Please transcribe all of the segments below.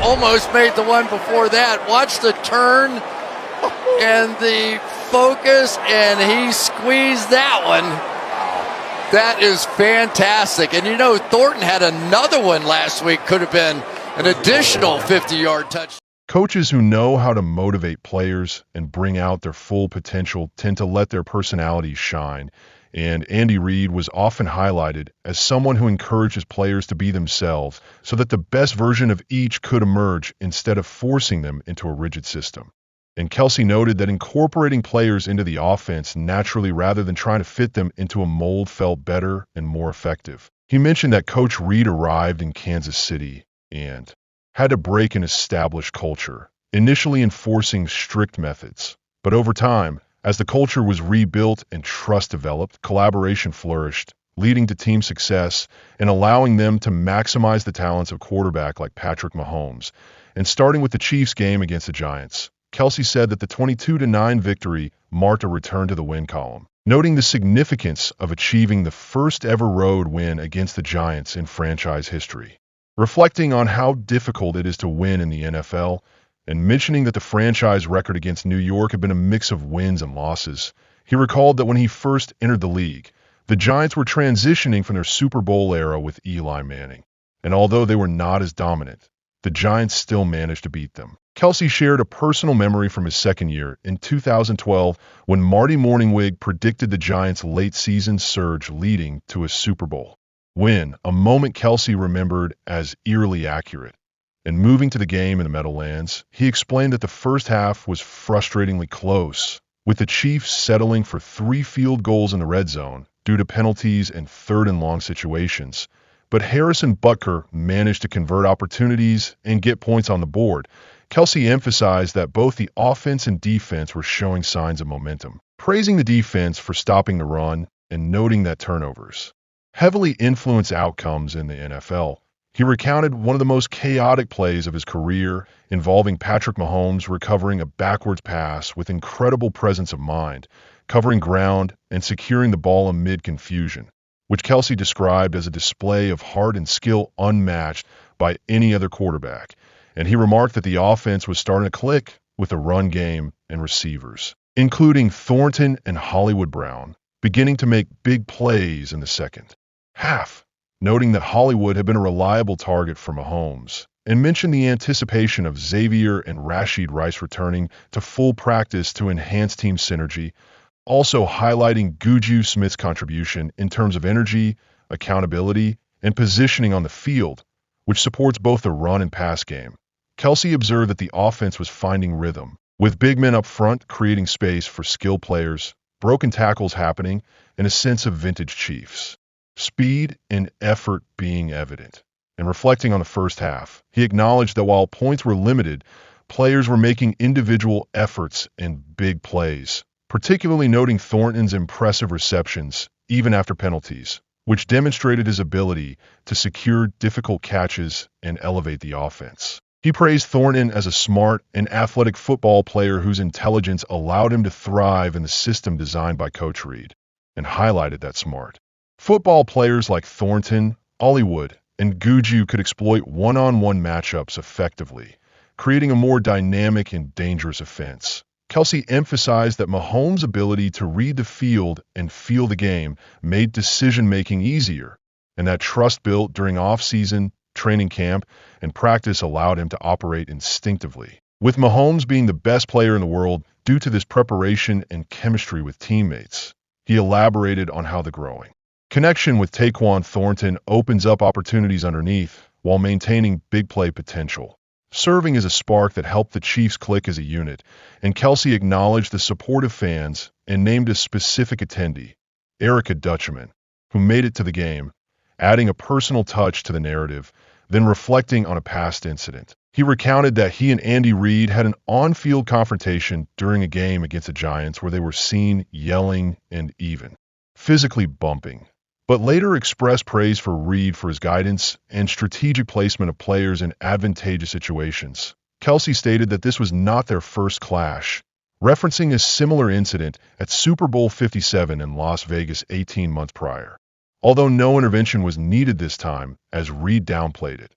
almost made the one before that. Watch the turn and the focus, and he squeezed that one. That is fantastic. And Thornton had another one last week, could have been an additional 50-yard touchdown. Coaches who know how to motivate players and bring out their full potential tend to let their personalities shine, and Andy Reid was often highlighted as someone who encourages players to be themselves so that the best version of each could emerge instead of forcing them into a rigid system. And Kelce noted that incorporating players into the offense naturally rather than trying to fit them into a mold felt better and more effective. He mentioned that Coach Reid arrived in Kansas City and had to break an established culture, initially enforcing strict methods. But over time, as the culture was rebuilt and trust developed, collaboration flourished, leading to team success and allowing them to maximize the talents of a quarterback like Patrick Mahomes. And starting with the Chiefs game against the Giants, Kelce said that the 22-9 victory marked a return to the win column, noting the significance of achieving the first ever road win against the Giants in franchise history. Reflecting on how difficult it is to win in the NFL, and mentioning that the franchise record against New York had been a mix of wins and losses, he recalled that when he first entered the league, the Giants were transitioning from their Super Bowl era with Eli Manning. And although they were not as dominant, the Giants still managed to beat them. Kelce shared a personal memory from his second year in 2012 when Marty Morningwig predicted the Giants' late-season surge leading to a Super Bowl win, a moment Kelce remembered as eerily accurate. And moving to the game in the Meadowlands, he explained that the first half was frustratingly close, with the Chiefs settling for 3 field goals in the red zone due to penalties and third-and-long situations. But Harrison Butker managed to convert opportunities and get points on the board. Kelce emphasized that both the offense and defense were showing signs of momentum, praising the defense for stopping the run and noting that turnovers heavily influence outcomes in the NFL. He recounted one of the most chaotic plays of his career involving Patrick Mahomes recovering a backwards pass with incredible presence of mind, covering ground and securing the ball amid confusion, which Kelce described as a display of heart and skill unmatched by any other quarterback. And he remarked that the offense was starting to click with the run game and receivers, including Thornton and Hollywood Brown, beginning to make big plays in the second half, noting that Hollywood had been a reliable target for Mahomes, and mentioned the anticipation of Xavier and Rashid Rice returning to full practice to enhance team synergy, also highlighting Juju Smith's contribution in terms of energy, accountability, and positioning on the field, which supports both the run and pass game. Kelce observed that the offense was finding rhythm, with big men up front creating space for skilled players, broken tackles happening, and a sense of vintage Chiefs speed and effort being evident. And reflecting on the first half, he acknowledged that while points were limited, players were making individual efforts and big plays, particularly noting Thornton's impressive receptions, even after penalties, which demonstrated his ability to secure difficult catches and elevate the offense. He praised Thornton as a smart and athletic football player whose intelligence allowed him to thrive in the system designed by Coach Reid, and highlighted that smart football players like Thornton, Hollywood, and Juju could exploit one-on-one matchups effectively, creating a more dynamic and dangerous offense. Kelce emphasized that Mahomes' ability to read the field and feel the game made decision-making easier, and that trust built during off-season, training camp, and practice allowed him to operate instinctively, with Mahomes being the best player in the world due to this preparation and chemistry with teammates. He elaborated on how the growing connection with Taquan Thornton opens up opportunities underneath while maintaining big play potential, serving as a spark that helped the Chiefs click as a unit. And Kelce acknowledged the supportive fans and named a specific attendee, Erica Dutchman, who made it to the game, adding a personal touch to the narrative, then reflecting on a past incident. He recounted that he and Andy Reid had an on-field confrontation during a game against the Giants where they were seen yelling and even physically bumping, but later expressed praise for Reid for his guidance and strategic placement of players in advantageous situations. Kelce stated that this was not their first clash, referencing a similar incident at Super Bowl 57 in Las Vegas 18 months prior, although no intervention was needed this time, as Reid downplayed it.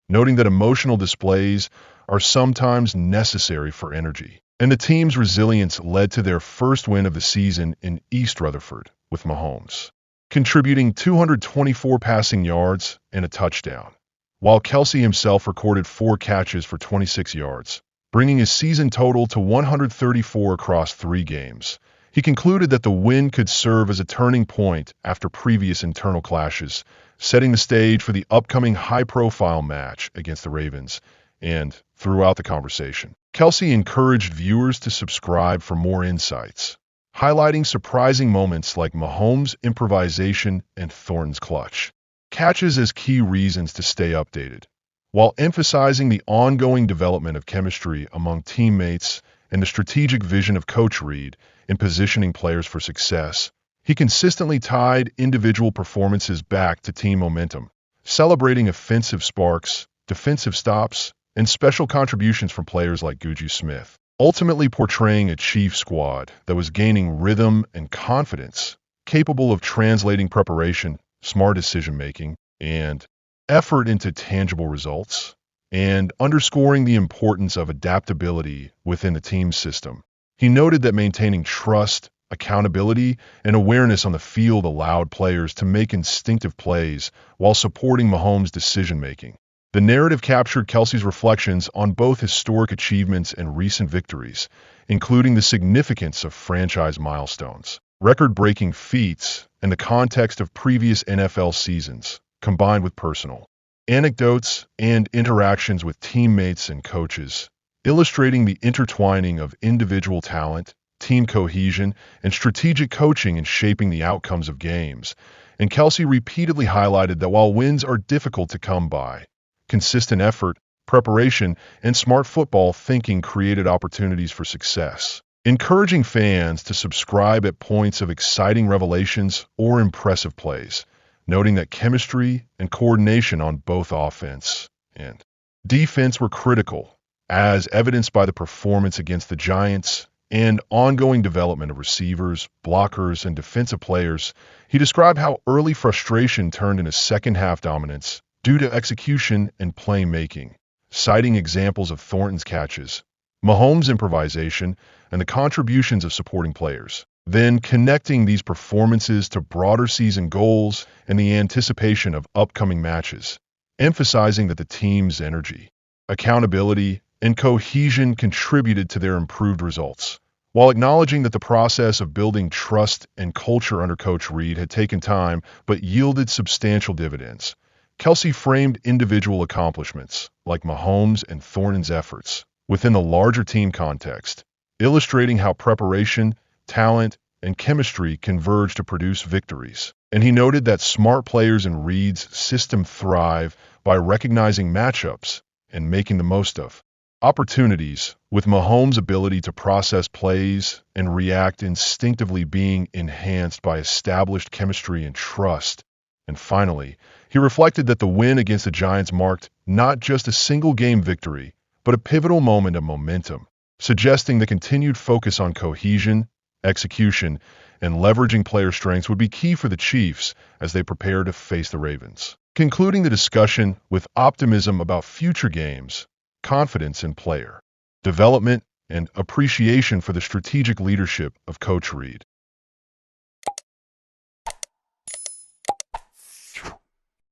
noting that emotional displays are sometimes necessary for energy. And the team's resilience led to their first win of the season in East Rutherford with Mahomes, contributing 224 passing yards and a touchdown, while Kelce himself recorded 4 catches for 26 yards, bringing his season total to 134 across 3 games. He concluded that the win could serve as a turning point after previous internal clashes, setting the stage for the upcoming high-profile match against the Ravens. And throughout the conversation, Kelce encouraged viewers to subscribe for more insights, highlighting surprising moments like Mahomes' improvisation and Thornton's clutch catches as key reasons to stay updated, while emphasizing the ongoing development of chemistry among teammates and the strategic vision of Coach Reid in positioning players for success. He consistently tied individual performances back to team momentum, celebrating offensive sparks, defensive stops, and special contributions from players like Juju Smith, ultimately portraying a Chiefs squad that was gaining rhythm and confidence, capable of translating preparation, smart decision-making, and effort into tangible results, and underscoring the importance of adaptability within the team's system. He noted that maintaining trust, accountability, and awareness on the field allowed players to make instinctive plays while supporting Mahomes' decision-making. The narrative captured Kelce's reflections on both historic achievements and recent victories, including the significance of franchise milestones, record-breaking feats, and the context of previous NFL seasons, combined with personal anecdotes and interactions with teammates and coaches, illustrating the intertwining of individual talent, team cohesion, and strategic coaching in shaping the outcomes of games. And Kelce repeatedly highlighted that while wins are difficult to come by, consistent effort, preparation, and smart football thinking created opportunities for success, encouraging fans to subscribe at points of exciting revelations or impressive plays, noting that chemistry and coordination on both offense and defense were critical, as evidenced by the performance against the Giants and ongoing development of receivers, blockers, and defensive players. He described how early frustration turned into second-half dominance due to execution and playmaking, citing examples of Thornton's catches, Mahomes' improvisation, and the contributions of supporting players. Then connecting these performances to broader season goals and the anticipation of upcoming matches, emphasizing that the team's energy, accountability, and cohesion contributed to their improved results, while acknowledging that the process of building trust and culture under Coach Reid had taken time but yielded substantial dividends. Kelce framed individual accomplishments, like Mahomes and Thornton's efforts, within the larger team context, illustrating how preparation, talent, and chemistry converge to produce victories. And he noted that smart players in Reid's system thrive by recognizing matchups and making the most of opportunities, with Mahomes' ability to process plays and react instinctively being enhanced by established chemistry and trust. And finally, he reflected that the win against the Giants marked not just a single-game victory, but a pivotal moment of momentum, suggesting the continued focus on cohesion, execution, and leveraging player strengths would be key for the Chiefs as they prepare to face the Ravens. Concluding the discussion with optimism about future games, confidence in player development, and appreciation for the strategic leadership of Coach Reid.